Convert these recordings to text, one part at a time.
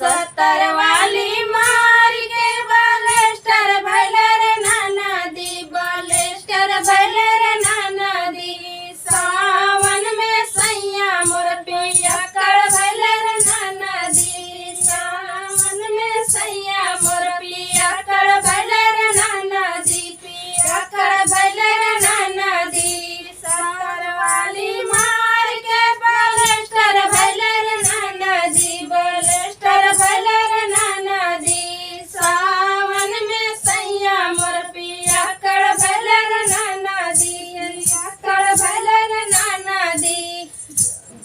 सत्तर वाली मार के बलेस्टर भैले रे नाना दी, बलेस्टर भैले रे नाना दी। सावन में सैया मोर पियक्कड़ भैले रे नाना दी, सावन में सैया मोर पियक्कड़ भैले रे नाना दी, पियक्कड़ भैले रे नाना दी। सत्तर वाली मार के बलेस्टर भैले रे नाना दी, बलेस्टर भैले रे नाना दी। सावन में सैया मोर पियक्कड़ भैले रे नाना दी, पियक्कड़ भैले रे नाना दी।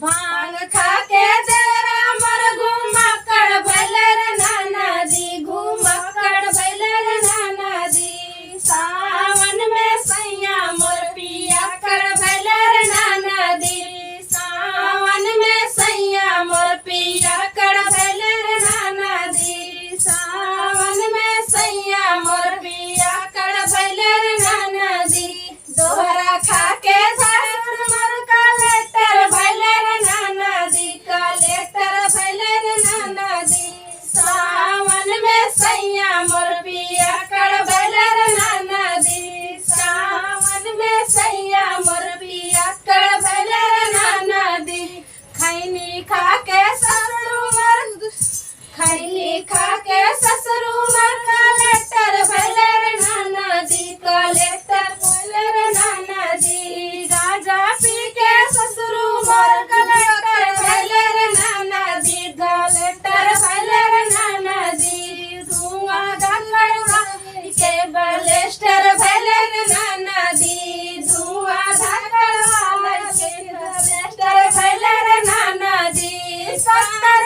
भांग खा के देवरा मोर घुमक्कड़ भैले रे नाना दी, घुमक्कड़ भैले रे नाना दी। सावन में सैया मोर पियक्कड़ भैले रे नाना दी, सावन में सैया मोर पियक्कड़ भैले रे नाना दी, सावन में सैया मोर पियक्कड़ भैले रे नाना दी। दोहरा खा के ससुर मोर कलेक्टर भैले रे नाना दी, कलेक्टर भैले रे नाना दी। सावन में सैया मोर पियक्कड़ भैले रे नाना दी, सावन में सैया मोर पियक्कड़ भैले रे नाना दी। खैनी खा के ससुर मोर, खैनी खा के ससुर मोर कलेक्टर भैले रे नाना दी, कलेक्टर भैले रे नाना दी। गांजा पी के ससुर मोर कलेक्टर भैले रे नाना दी, कलेक्टर भैले रे नाना दी। धुआं धक्कड़ के बलेस्टर भैले रे नाना दी, धुआं धक्कड़ के बलेस्टर भैले रे नाना दी। सत्तर